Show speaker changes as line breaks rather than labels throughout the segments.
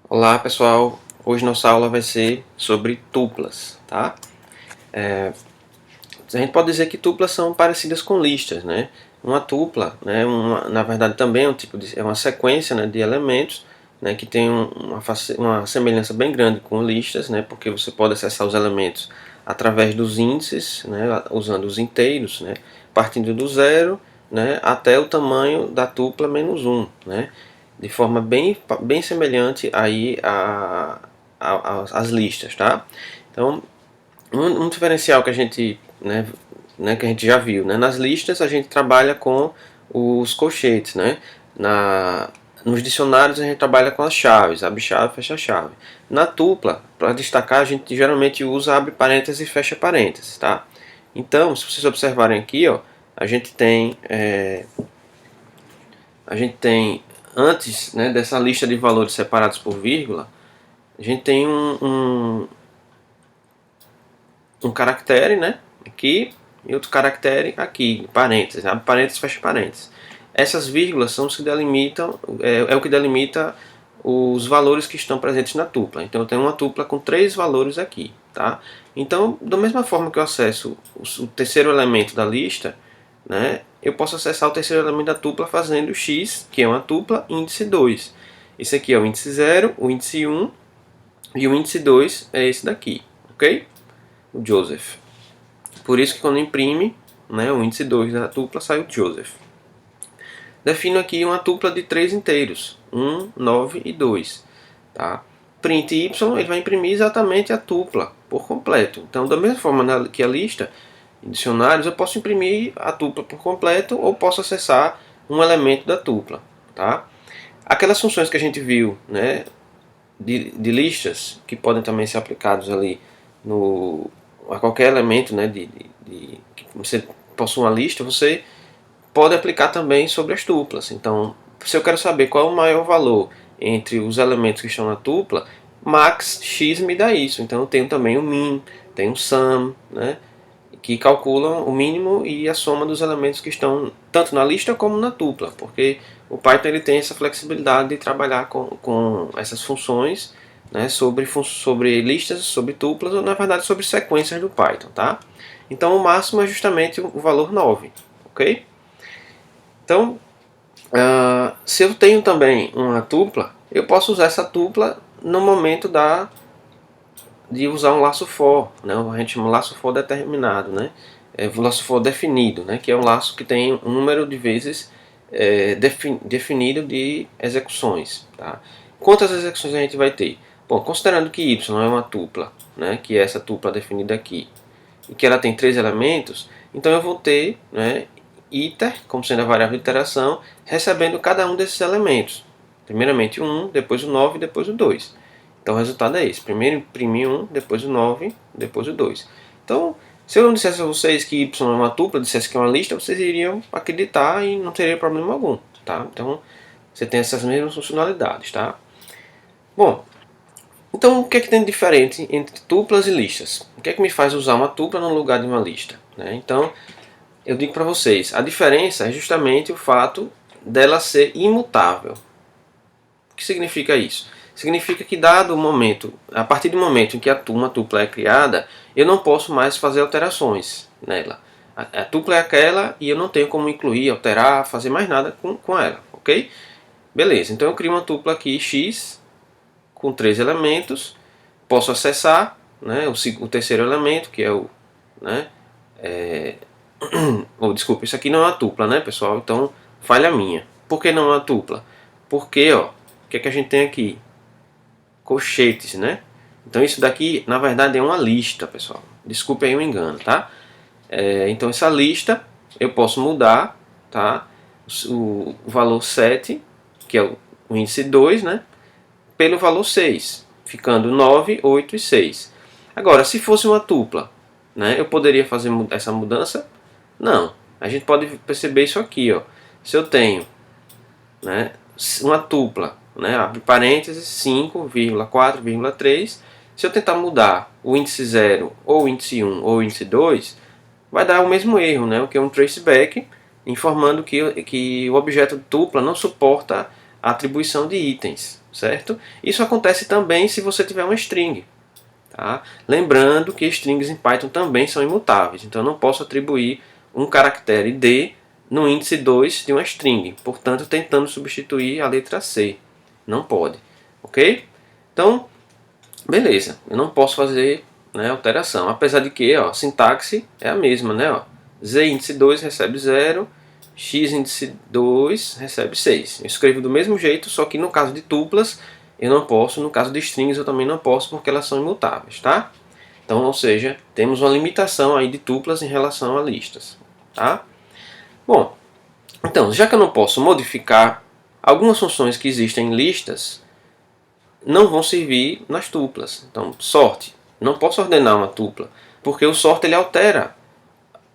Olá pessoal, hoje nossa aula vai ser sobre tuplas, tá? A gente pode dizer que tuplas são parecidas com listas, né? Uma tupla, né, na verdade também é é uma sequência, né, de elementos, né, que tem uma semelhança bem grande com listas, né, porque você pode acessar os elementos através dos índices, né, usando os inteiros, né, partindo do zero, né, até o tamanho da tupla menos um, né, de forma bem semelhante aí às listas, tá? Então, um diferencial que a gente, que a gente já viu, né? Nas listas a gente trabalha com os colchetes, né? Nos dicionários a gente trabalha com as chaves, abre chave, fecha chave. Na tupla, para destacar, a gente geralmente usa abre parênteses e fecha parênteses, tá? Então, se vocês observarem aqui, ó, a gente tem antes, né, dessa lista de valores separados por vírgula, a gente tem um caractere, né, aqui, e outro caractere aqui, parênteses, abre parênteses, fecha parênteses. Essas vírgulas são os que delimitam, é o que delimita os valores que estão presentes na tupla. Então eu tenho uma tupla com 3 valores aqui, tá? Então, da mesma forma que eu acesso o terceiro elemento da lista, né, eu posso acessar o terceiro elemento da tupla fazendo x, que é uma tupla, índice 2. Esse aqui é o índice 0, o índice 1 e o índice 2 é esse daqui, ok? O Joseph. Por isso que quando imprime, né, o índice 2 da tupla sai o Joseph. Defino aqui uma tupla de 3 inteiros, 1, 9 e 2. Tá? Print y, ele vai imprimir exatamente a tupla por completo. Então, da mesma forma que a lista, em dicionários, eu posso imprimir a tupla por completo ou posso acessar um elemento da tupla. Tá? Aquelas funções que a gente viu, né, de listas, que podem também ser aplicados ali a qualquer elemento, né, que você possua uma lista, você pode aplicar também sobre as tuplas. Então, se eu quero saber qual é o maior valor entre os elementos que estão na tupla, max x me dá isso. Então eu tenho também o min, tenho o sum, né, que calculam o mínimo e a soma dos elementos que estão tanto na lista como na tupla, porque o Python ele tem essa flexibilidade de trabalhar com essas funções, né, sobre listas, sobre tuplas, ou na verdade sobre sequências do Python. Tá? Então o máximo é justamente o valor 9. Ok? Então, se eu tenho também uma tupla, eu posso usar essa tupla no momento de usar um laço for, né? A gente chama laço for determinado, né? O laço for definido, né? Que é um laço que tem um número de vezes definido de execuções. Tá? Quantas execuções a gente vai ter? Bom, considerando que y é uma tupla, né? Que é essa tupla definida aqui, e que ela tem 3 elementos, então eu vou ter, né, iter, como sendo a variável de iteração, recebendo cada um desses elementos. Primeiramente o 1, depois o 9 e depois o 2. Então o resultado é esse. Primeiro imprimi 1, depois o 9, depois o 2. Então, se eu não dissesse a vocês que y é uma tupla, dissesse que é uma lista, vocês iriam acreditar e não teria problema algum. Tá? Então, você tem essas mesmas funcionalidades. Tá? Bom, então, o que é que tem de diferente entre tuplas e listas? O que é que me faz usar uma tupla no lugar de uma lista? Né? Então, eu digo para vocês, a diferença é justamente o fato dela ser imutável. O que significa isso? Significa que dado o momento, a partir do momento em que uma tupla é criada, eu não posso mais fazer alterações nela. A tupla é aquela e eu não tenho como incluir, alterar, fazer mais nada com ela, ok? Beleza, então eu crio uma tupla aqui x com 3 elementos, posso acessar, né, o terceiro elemento, que é o... Né, desculpa, isso aqui não é uma tupla, né, pessoal? Então, falha minha. Por que não é uma tupla? Porque, ó, o que é que a gente tem aqui? Colchetes, né? Então isso daqui, na verdade, é uma lista, pessoal. Desculpe aí o engano, tá? Então essa lista eu posso mudar, tá? O valor 7, que é o índice 2, né? Pelo valor 6, ficando 9, 8 e 6. Agora, se fosse uma tupla, né, eu poderia fazer essa mudança? Não. A gente pode perceber isso aqui. Ó. Se eu tenho, né, uma tupla, né, abre parênteses, 5,4,3, se eu tentar mudar o índice 0, ou o índice 1, ou o índice 2, vai dar o mesmo erro, né, o que é um traceback, informando que o objeto tupla não suporta a atribuição de itens, certo? Isso acontece também se você tiver uma string. Tá? Lembrando que strings em Python também são imutáveis, então eu não posso atribuir um caractere D no índice 2 de uma string, portanto tentando substituir a letra C. Não pode, ok? Então, beleza, eu não posso fazer, né, alteração, apesar de que ó, a sintaxe é a mesma, né? Ó, Z índice 2 recebe 0, X índice 2 recebe 6. Eu escrevo do mesmo jeito, só que no caso de tuplas eu não posso, no caso de strings eu também não posso porque elas são imutáveis, tá? Então, ou seja, temos uma limitação aí de tuplas em relação a listas, tá? Bom, então, já que eu não posso modificar algumas funções que existem em listas, não vão servir nas tuplas. Então, sort, não posso ordenar uma tupla, porque o sort ele altera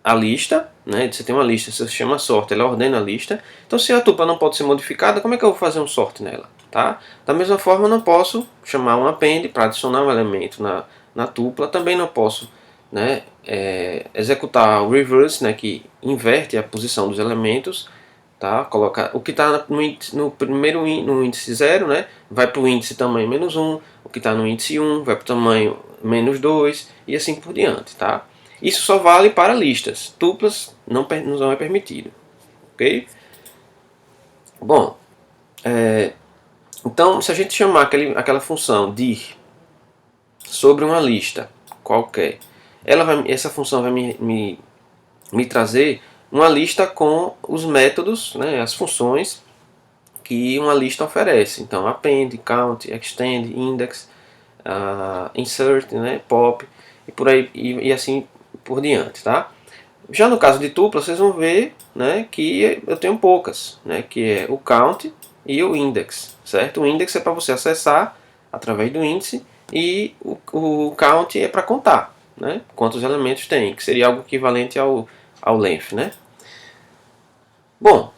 a lista, né? Você tem uma lista, você chama sort, ela ordena a lista. Então, se a tupla não pode ser modificada, como é que eu vou fazer um sort nela? Tá? Da mesma forma, eu não posso chamar um append para adicionar um elemento na tupla. Também não posso, né, executar o reverse, né, que inverte a posição dos elementos. Tá? Coloca o que está no índice 0, né, vai para o índice tamanho menos 1, o que está no índice 1 vai para o tamanho menos 2 e assim por diante. Tá? Isso só vale para listas, tuplas não é permitido. Ok? Bom, então se a gente chamar aquela função dir sobre uma lista qualquer, essa função vai me trazer uma lista com os métodos, né, as funções que uma lista oferece. Então, append, count, extend, index, insert, né, pop e por aí e assim por diante, tá? Já no caso de tupla, vocês vão ver, né, que eu tenho poucas, né, que é o count e o index, certo? O index é para você acessar através do índice e o count é para contar, né, quantos elementos tem, que seria algo equivalente ao length, né? Bom,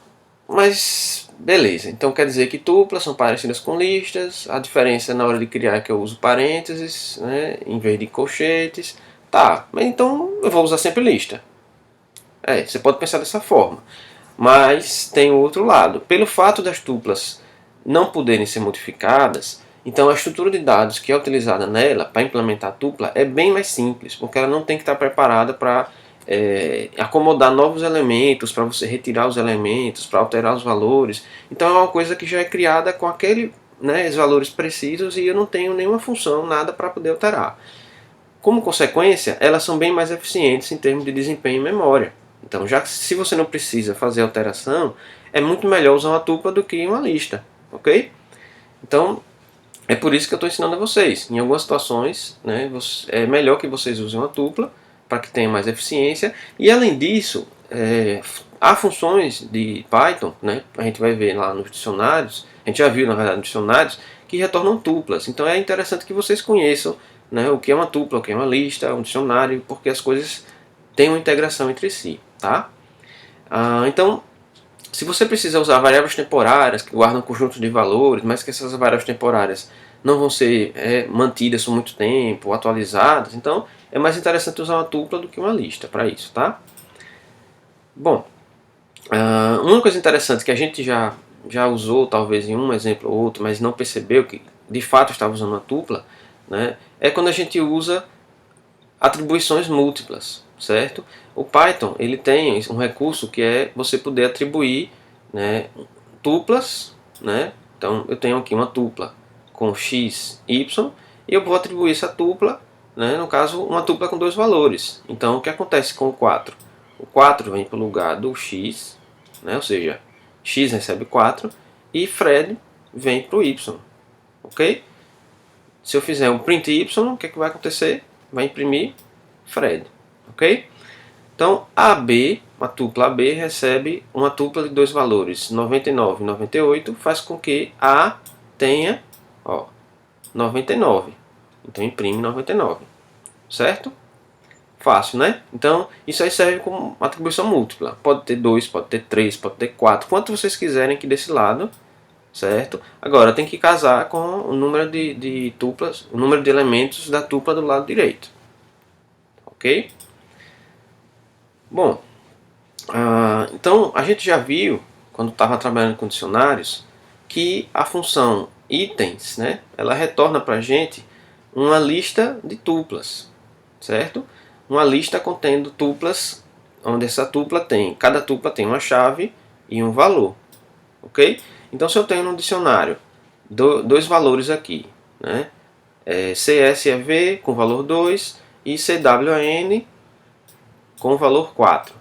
mas beleza, então quer dizer que tuplas são parecidas com listas, a diferença na hora de criar é que eu uso parênteses, né, em vez de colchetes. Tá, mas então eu vou usar sempre lista. Você pode pensar dessa forma. Mas tem o outro lado. Pelo fato das tuplas não poderem ser modificadas, então a estrutura de dados que é utilizada nela para implementar a tupla é bem mais simples, porque ela não tem que estar preparada para acomodar novos elementos, para você retirar os elementos, para alterar os valores. Então é uma coisa que já é criada com aqueles, né, os valores precisos e eu não tenho nenhuma função, nada para poder alterar. Como consequência, elas são bem mais eficientes em termos de desempenho e memória. Então, já que se você não precisa fazer alteração, é muito melhor usar uma tupla do que uma lista, ok? Então, é por isso que eu estou ensinando a vocês. Em algumas situações, né, é melhor que vocês usem uma tupla para que tenha mais eficiência. E além disso, há funções de Python, né, a gente vai ver lá nos dicionários, a gente já viu na verdade nos dicionários, que retornam tuplas. Então é interessante que vocês conheçam, né, o que é uma tupla, o que é uma lista, um dicionário, porque as coisas têm uma integração entre si. Tá? Então, se você precisa usar variáveis temporárias que guardam conjuntos de valores, mas que essas variáveis temporárias não vão ser mantidas por muito tempo, atualizadas, então é mais interessante usar uma tupla do que uma lista para isso. Tá? Bom, uma coisa interessante que a gente já usou, talvez em um exemplo ou outro, mas não percebeu que de fato estava usando uma tupla, né, é quando a gente usa atribuições múltiplas, certo? O Python ele tem um recurso que é você poder atribuir, né, tuplas, né? Então eu tenho aqui uma tupla com x, y e eu vou atribuir essa tupla, né, no caso uma tupla com dois valores. Então o que acontece com o 4? O 4 vem para o lugar do x, né, ou seja, x recebe 4 e Fred vem para o y, ok? Se eu fizer um print y, o que vai acontecer? Vai imprimir Fred, ok? Então, AB, uma tupla AB, recebe uma tupla de dois valores, 99 e 98, faz com que A tenha 99. Então, imprime 99, certo? Fácil, né? Então, isso aí serve como atribuição múltipla. Pode ter 2, pode ter 3, pode ter 4, quanto vocês quiserem aqui desse lado, certo? Agora, tem que casar com o número de tuplas, o número de elementos da tupla do lado direito. Ok? Bom, então a gente já viu, quando estava trabalhando com dicionários, que a função itens, né, ela retorna para a gente uma lista de tuplas, certo? Uma lista contendo tuplas, onde essa tupla tem, cada tupla tem uma chave e um valor, ok? Então se eu tenho no dicionário dois valores aqui, né, CSEV com valor 2 e CWN com valor 4,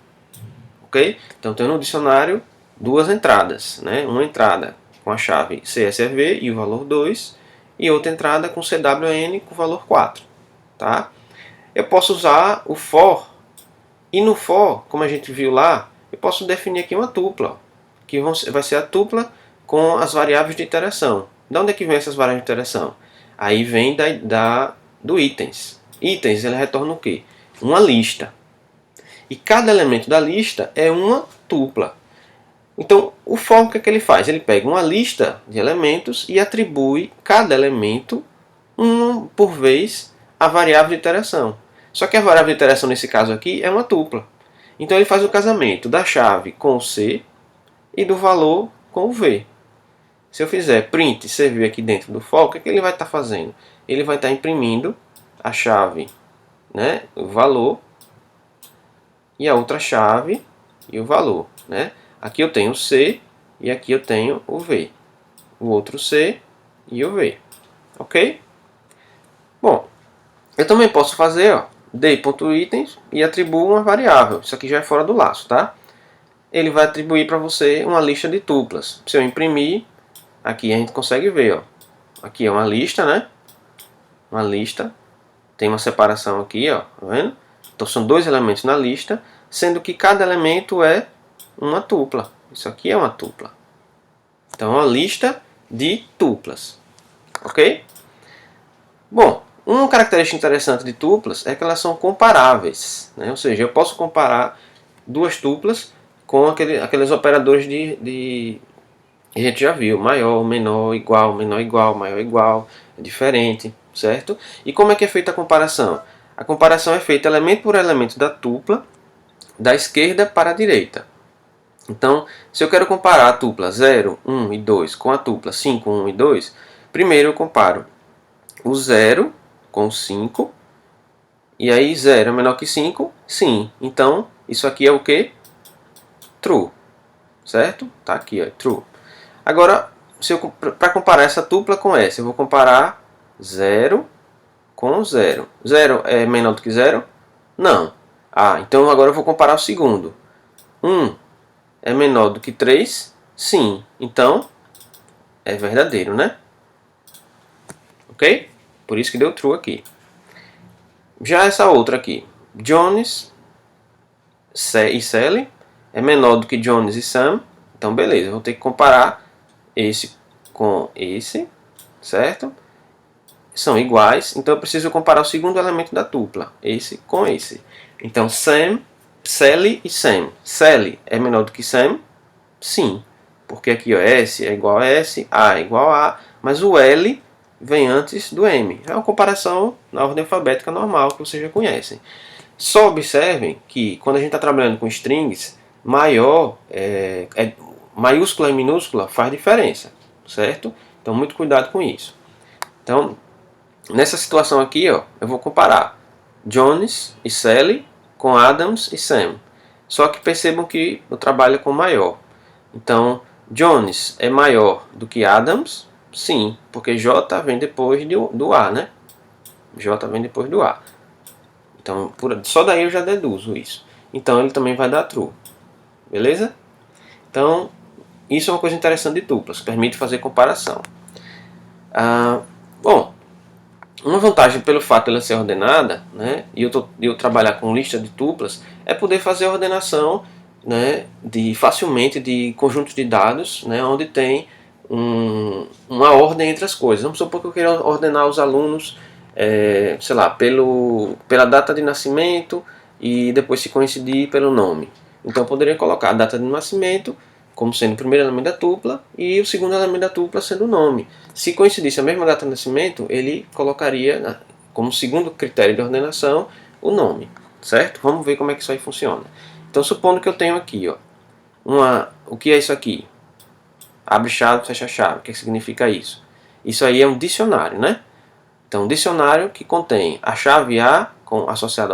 ok? Então eu tenho no dicionário duas entradas, né? Uma entrada com a chave CSV e o valor 2 e outra entrada com CWN com o valor 4, tá? Eu posso usar o for, e no for, como a gente viu lá, eu posso definir aqui uma tupla, que vai ser a tupla com as variáveis de iteração. De onde é que vem essas variáveis de iteração? Aí vem do itens. Itens, ele retorna o quê? Uma lista. E cada elemento da lista é uma tupla. Então, o for, o que é que ele faz? Ele pega uma lista de elementos e atribui cada elemento, por vez, a variável de iteração. Só que a variável de iteração, nesse caso aqui, é uma tupla. Então, ele faz o casamento da chave com o C e do valor com o V. Se eu fizer print CV aqui dentro do for, o que é que ele vai estar fazendo? Ele vai estar imprimindo a chave, né, o valor, e a outra chave e o valor, né? Aqui eu tenho o C e aqui eu tenho o V. O outro C e o V. Ok? Bom, eu também posso fazer, ó, d.itens e atribuo uma variável. Isso aqui já é fora do laço, tá? Ele vai atribuir para você uma lista de tuplas. Se eu imprimir, aqui a gente consegue ver, ó. Aqui é uma lista, né? Uma lista. Tem uma separação aqui, ó. Tá vendo? Então são dois elementos na lista, sendo que cada elemento é uma tupla. Isso aqui é uma tupla. Então é uma lista de tuplas. Ok? Bom, uma característica interessante de tuplas é que elas são comparáveis, né? Ou seja, eu posso comparar duas tuplas com aqueles operadores de a gente já viu, maior, menor, igual, menor, igual, maior, igual, é diferente, certo? E como é que é feita a comparação? A comparação é feita elemento por elemento da tupla, da esquerda para a direita. Então, se eu quero comparar a tupla 0, 1 e 2 com a tupla 5, 1 e 2, primeiro eu comparo o 0 com o 5, e aí 0 é menor que 5, sim. Então, isso aqui é o que? True, certo? Tá aqui, ó, true. Agora, para comparar essa tupla com essa, eu vou comparar 0 com 0. 0 é menor do que 0? Não. Ah, então agora eu vou comparar o segundo. 1 é menor do que 3? Sim. Então, é verdadeiro, né? Ok? Por isso que deu true aqui. Já essa outra aqui, Jones e Sally, é menor do que Jones e Sam. Então, beleza, eu vou ter que comparar esse com esse, certo? São iguais, então eu preciso comparar o segundo elemento da tupla, esse com esse. Então, Sally e Sam. Sally é menor do que Sam? Sim, porque aqui ó, S é igual a S, A é igual a A, mas o L vem antes do M. É uma comparação na ordem alfabética normal que vocês já conhecem. Só observem que quando a gente está trabalhando com strings, maiúscula e minúscula faz diferença, certo? Então muito cuidado com isso. Então, nessa situação aqui, ó, eu vou comparar Jones e Sally com Adams e Sam. Só que percebam que eu trabalho com maior. Então, Jones é maior do que Adams? Sim, porque J vem depois do A, né? J vem depois do A. Então, só daí eu já deduzo isso. Então, ele também vai dar true. Beleza? Então, isso é uma coisa interessante de tuplas, permite fazer comparação. Bom, uma vantagem pelo fato de ela ser ordenada, né, e eu trabalhar com lista de tuplas, é poder fazer a ordenação, né, facilmente de conjuntos de dados, né, onde tem uma ordem entre as coisas. Vamos supor que eu queira ordenar os alunos, sei lá, pela data de nascimento e depois se coincidir pelo nome. Então eu poderia colocar a data de nascimento como sendo o primeiro elemento da tupla e o segundo elemento da tupla sendo o nome. Se coincidisse a mesma data de nascimento, ele colocaria como segundo critério de ordenação o nome, certo? Vamos ver como é que isso aí funciona. Então, supondo que eu tenho aqui, ó, o que é isso aqui? Abre chave, fecha chave. O que significa isso? Isso aí é um dicionário, né? Então, um dicionário que contém a chave A associada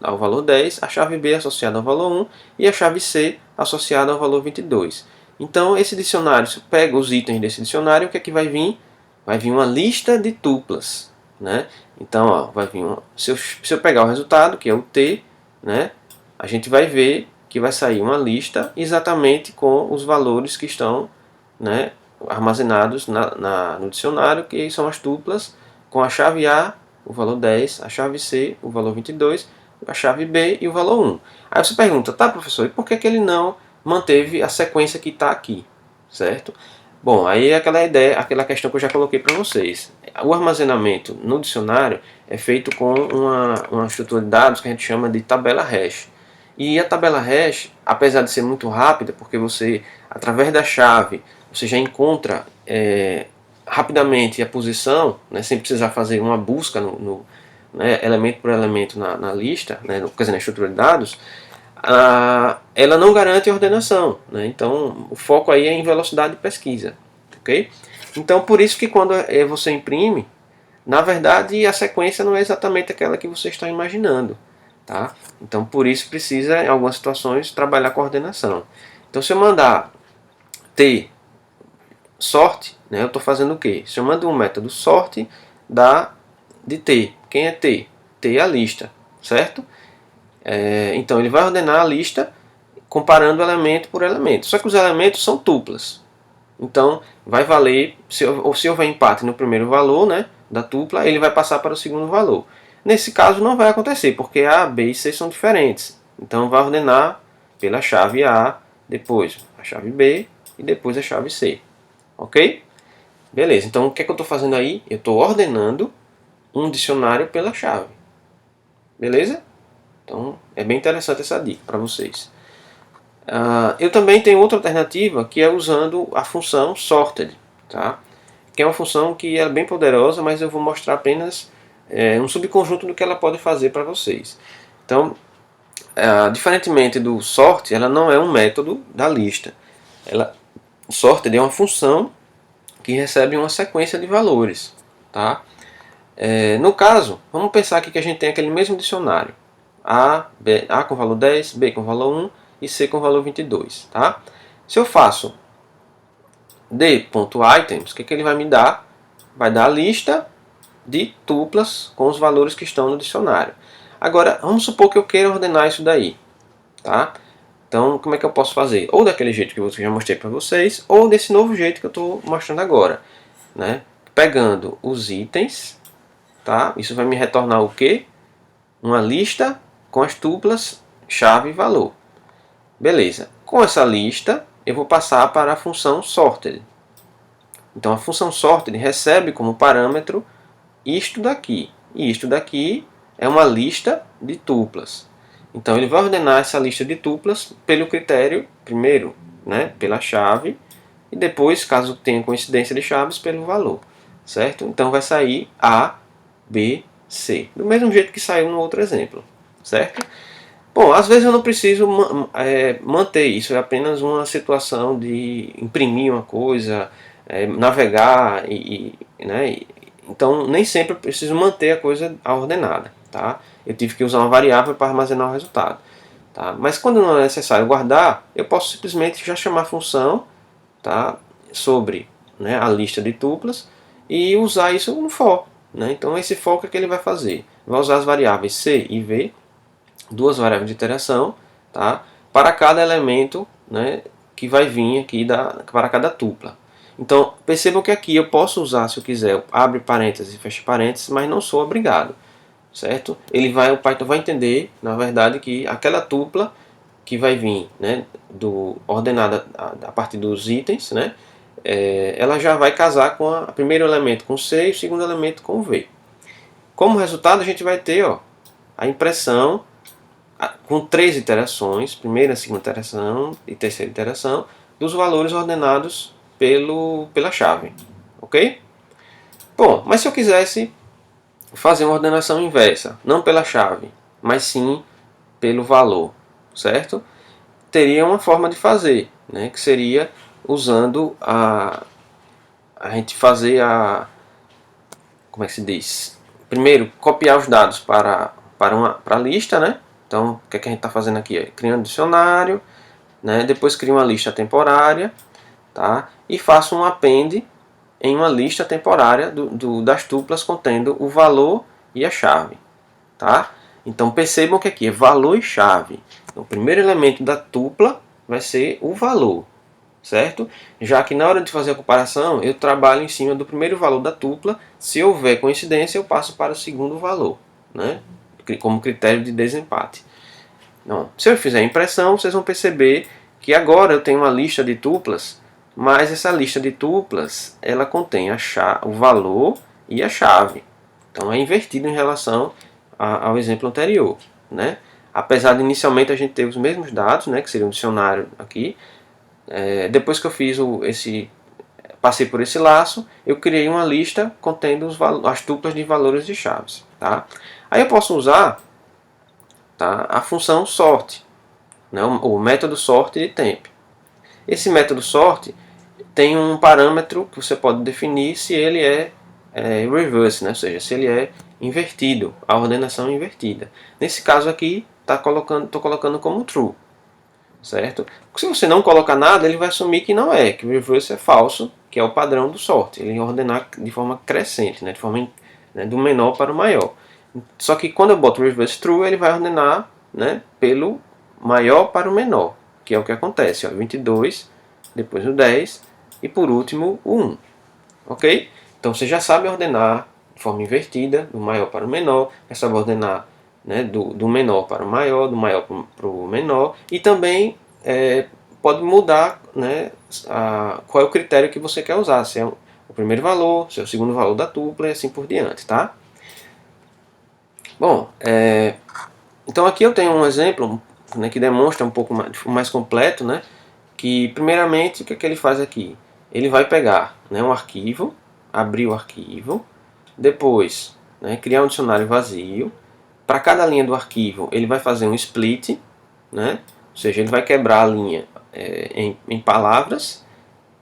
ao valor 10, a chave B associada ao valor 1 e a chave C associada ao valor 22. Então, esse dicionário, você pega os itens desse dicionário, o que é que vai vir? Vai vir uma lista de tuplas, né? Então, ó, vai vir se eu pegar o resultado, que é o T, né? A gente vai ver que vai sair uma lista exatamente com os valores que estão, né, armazenados no dicionário, que são as tuplas, com a chave A, o valor 10, a chave C, o valor 22, a chave B e o valor 1. Aí você pergunta, tá, professor, e por que ele não manteve a sequência que está aqui, certo? Bom, aí é aquela ideia, aquela questão que eu já coloquei para vocês. O armazenamento no dicionário é feito com uma estrutura de dados que a gente chama de tabela hash. E a tabela hash, apesar de ser muito rápida, porque você, através da chave, você já encontra rapidamente a posição, né, sem precisar fazer uma busca né, elemento por elemento na lista, né, quer dizer, na estrutura de dados, ela não garante ordenação, né? Então o foco aí é em velocidade de pesquisa, ok? Então por isso que quando você imprime, na verdade a sequência não é exatamente aquela que você está imaginando, tá? Então por isso precisa em algumas situações trabalhar com ordenação. Então se eu mandar T sorte, né, eu estou fazendo o quê? Se eu mando um método sorte de T, quem é T? T é a lista, certo? Então ele vai ordenar a lista comparando elemento por elemento. Só que os elementos são tuplas. Então vai valer, se houver empate no primeiro valor, né, da tupla, ele vai passar para o segundo valor. Nesse caso não vai acontecer, porque A, B e C são diferentes. Então vai ordenar pela chave A, depois a chave B e depois a chave C. Ok? Beleza, então o que é que eu estou fazendo aí? Eu estou ordenando um dicionário pela chave. Beleza? Então é bem interessante essa dica para vocês. Eu também tenho outra alternativa que é usando a função sorted, tá? Que é uma função que é bem poderosa, mas eu vou mostrar apenas um subconjunto do que ela pode fazer para vocês. Então, diferentemente do sort, ela não é um método da lista. Sorted é uma função que recebe uma sequência de valores, tá? No caso, vamos pensar aqui que a gente tem aquele mesmo dicionário. A com valor 10, B com valor 1 e C com valor 22. Tá? Se eu faço d.items, o que ele vai me dar? Vai dar a lista de tuplas com os valores que estão no dicionário. Agora, vamos supor que eu queira ordenar isso daí. Tá? Então, como é que eu posso fazer? Ou daquele jeito que eu já mostrei para vocês, ou desse novo jeito que eu estou mostrando agora. Né? Pegando os itens, tá? Isso vai me retornar o quê? Uma lista com as tuplas chave e valor. Beleza. Com essa lista, eu vou passar para a função sorted. Então a função sorted recebe como parâmetro isto daqui. E isto daqui é uma lista de tuplas. Então ele vai ordenar essa lista de tuplas pelo critério, primeiro, né, pela chave, e depois, caso tenha coincidência de chaves, pelo valor. Certo? Então vai sair A, B, C. Do mesmo jeito que saiu no outro exemplo. Certo? Bom, às vezes eu não preciso manter isso, é apenas uma situação de imprimir uma coisa, navegar, né? Então nem sempre eu preciso manter a coisa ordenada. Tá? Eu tive que usar uma variável para armazenar o resultado. Tá? Mas quando não é necessário guardar, eu posso simplesmente já chamar a função, tá, sobre, né, a lista de tuplas e usar isso no for. Né? Então esse for o que ele vai fazer? Vai usar as variáveis C e V, duas variáveis de iteração, tá, para cada elemento, né, que vai vir aqui para cada tupla. Então percebam que aqui eu posso usar, se eu quiser, abre parênteses e fecha parênteses, mas não sou obrigado. Certo? O Python vai entender, na verdade, que aquela tupla que vai vir, né, ordenada a partir dos itens, né, ela já vai casar com o primeiro elemento com C e o segundo elemento com V. Como resultado, a gente vai ter, ó, a impressão com 3 iterações, primeira, segunda iteração e terceira iteração, dos valores ordenados pela chave. Ok? Bom, mas se eu quisesse fazer uma ordenação inversa, não pela chave, mas sim pelo valor, certo? Teria uma forma de fazer, né, que seria usando a gente fazer como é que se diz? Primeiro, copiar os dados para a lista, né? Então, o que é que a gente está fazendo aqui? Criando um dicionário, né? Depois crio uma lista temporária, tá? E faço um append em uma lista temporária das tuplas contendo o valor e a chave, tá? Então percebam que aqui é valor e chave. Então, o primeiro elemento da tupla vai ser o valor, certo? Já que na hora de fazer a comparação, eu trabalho em cima do primeiro valor da tupla. Se houver coincidência, eu passo para o segundo valor, né? Como critério de desempate. Então, se eu fizer a impressão, vocês vão perceber que agora eu tenho uma lista de tuplas, mas essa lista de tuplas ela contém o valor e a chave. Então é invertido em relação ao exemplo anterior, né? Apesar de inicialmente a gente ter os mesmos dados, né, que seria um dicionário aqui, depois que eu fiz passei por esse laço, eu criei uma lista contendo as tuplas de valores e chaves, tá? Aí eu posso usar, tá, a função sort, né, o método sort de temp. Esse método sort tem um parâmetro que você pode definir se ele é reverse, né? Ou seja, se ele é invertido, a ordenação é invertida. Nesse caso aqui, estou colocando como true, certo? Se você não colocar nada, ele vai assumir que não é, que o reverse é falso, que é o padrão do sort. Ele vai ordenar de forma crescente, né? De forma, né, do menor para o maior. Só que quando eu boto o reverse true, ele vai ordenar, né, pelo maior para o menor, que é o que acontece. Ó, 22, depois o 10 e por último o 1. Ok? Então você já sabe ordenar de forma invertida, do maior para o menor, já sabe ordenar, né, do menor para o maior, do maior para o menor, e também pode mudar, né, qual é o critério que você quer usar, se é o primeiro valor, se é o segundo valor da tupla e assim por diante, tá? Bom, então aqui eu tenho um exemplo, né, que demonstra um pouco mais completo, né, que primeiramente o que ele faz aqui? Ele vai pegar, né, um arquivo, abrir o arquivo, depois, né, criar um dicionário vazio. Para cada linha do arquivo ele vai fazer um split, né, ou seja, ele vai quebrar a linha em palavras,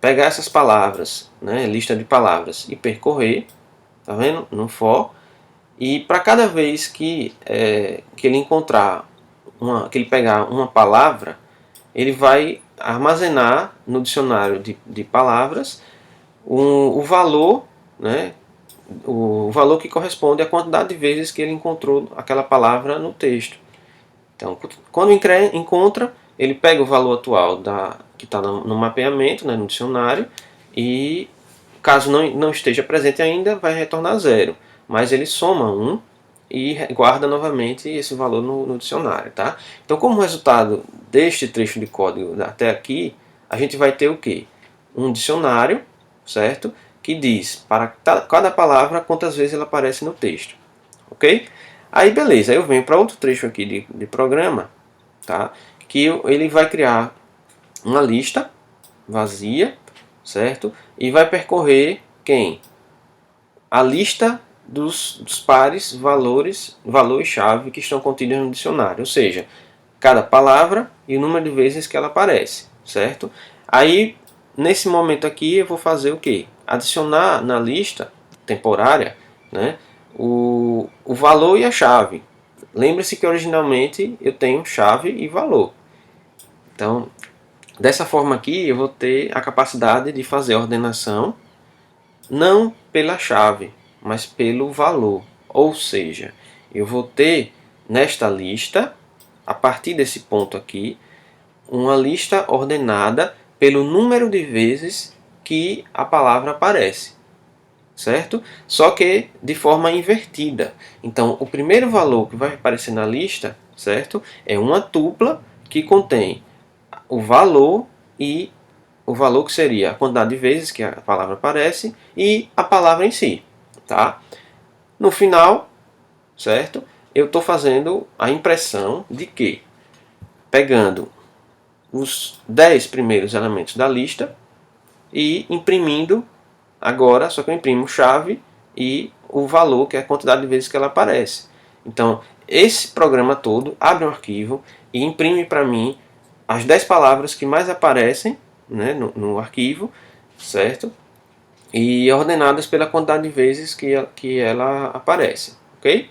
pegar essas palavras, né, lista de palavras e percorrer, tá vendo? No for. E para cada vez que ele encontrar, que ele pegar uma palavra, ele vai armazenar no dicionário de palavras o valor, né, o valor que corresponde à quantidade de vezes que ele encontrou aquela palavra no texto. Então, quando encontra, ele pega o valor atual que está no mapeamento, né, no dicionário, e caso não esteja presente ainda, vai retornar 0. Mas ele soma 1 e guarda novamente esse valor no dicionário. Tá? Então, como resultado deste trecho de código até aqui, a gente vai ter o quê? Um dicionário, certo? Que diz para cada palavra quantas vezes ela aparece no texto. Ok? Aí beleza, eu venho para outro trecho aqui de programa, tá? Que ele vai criar uma lista vazia, certo? E vai percorrer quem? A lista dos pares valor e chave que estão contidos no dicionário, ou seja, cada palavra e o número de vezes que ela aparece, certo? Aí, nesse momento aqui, eu vou fazer o quê? Adicionar na lista temporária, né, o valor e a chave. Lembre-se que originalmente eu tenho chave e valor. Então, dessa forma aqui, eu vou ter a capacidade de fazer a ordenação não pela chave, mas pelo valor. Ou seja, eu vou ter nesta lista, a partir desse ponto aqui, uma lista ordenada pelo número de vezes que a palavra aparece, certo? Só que de forma invertida. Então, o primeiro valor que vai aparecer na lista, certo? É uma tupla que contém o valor e o valor que seria a quantidade de vezes que a palavra aparece e a palavra em si, tá? No final, certo? Eu estou fazendo a impressão de que, pegando os 10 primeiros elementos da lista e imprimindo agora, só que eu imprimo chave e o valor, que é a quantidade de vezes que ela aparece. Então, esse programa todo abre um arquivo e imprime para mim as 10 palavras que mais aparecem, né, no arquivo, certo? e ordenadas pela quantidade de vezes que ela aparece, ok?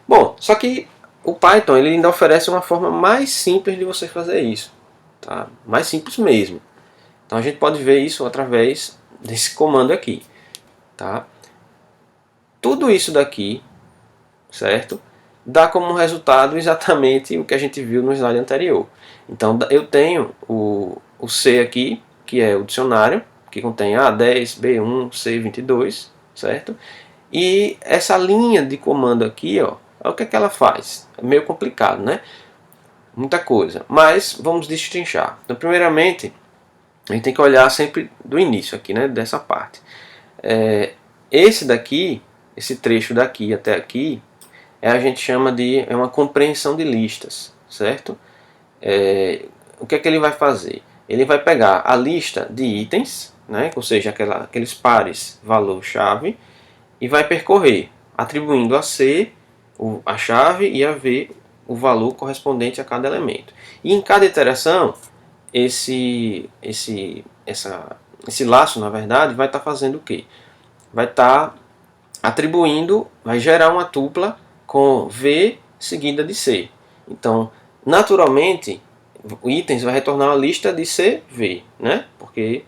Bom, só que o Python ele ainda oferece uma forma mais simples de você fazer isso, tá? Mais simples mesmo. Então a gente pode ver isso através desse comando aqui, tá? Tudo isso daqui, certo? Dá como resultado exatamente o que a gente viu no slide anterior. Então eu tenho o C aqui, que é o dicionário, que contém A10, B1, C22, certo? E essa linha de comando aqui, ó, o que é que ela faz? É meio complicado, né? Muita coisa, mas vamos destrinchar. Então, primeiramente, a gente tem que olhar sempre do início aqui, né? Dessa parte. Esse daqui, esse trecho daqui até aqui, a gente chama de uma compreensão de listas, certo? O que é que ele vai fazer? Ele vai pegar a lista de itens, né? Ou seja, aqueles pares valor-chave, e vai percorrer, atribuindo a C a chave e a V o valor correspondente a cada elemento. E em cada iteração, esse laço, na verdade, vai estar fazendo o quê? Vai estar atribuindo, vai gerar uma tupla com V seguida de C. Então, naturalmente, o itens vai retornar uma lista de CV, né? Porque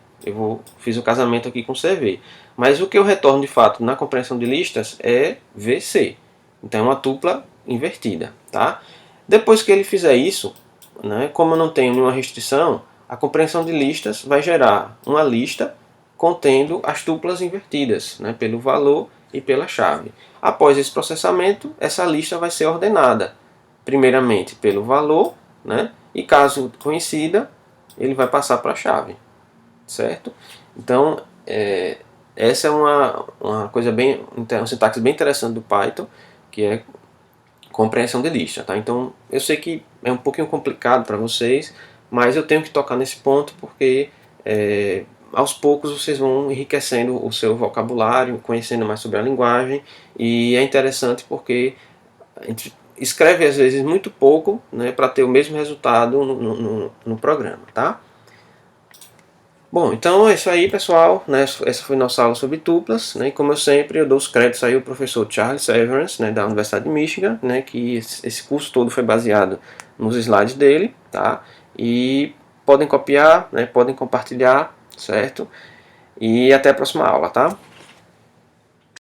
fiz o casamento aqui com CV. Mas o que eu retorno de fato na compreensão de listas é VC. Então é uma tupla invertida, tá? Depois que ele fizer isso, né, como eu não tenho nenhuma restrição, a compreensão de listas vai gerar uma lista contendo as tuplas invertidas, né, pelo valor e pela chave. Após esse processamento, essa lista vai ser ordenada, primeiramente pelo valor, né, e caso coincida, ele vai passar para a chave, certo? Então, essa é uma coisa bem, uma sintaxe bem interessante do Python, que é compreensão de lista, tá? Então, eu sei que é um pouquinho complicado para vocês, mas eu tenho que tocar nesse ponto porque aos poucos vocês vão enriquecendo o seu vocabulário, conhecendo mais sobre a linguagem, e é interessante porque a gente escreve às vezes muito pouco, né, para ter o mesmo resultado no programa, tá? Bom, então é isso aí, pessoal, né? Essa foi nossa aula sobre tuplas, né? E como eu sempre, eu dou os créditos aí ao professor Charles Severance, né, da Universidade de Michigan, né, que esse curso todo foi baseado nos slides dele, tá? E podem copiar, né, podem compartilhar, certo? E até a próxima aula, tá?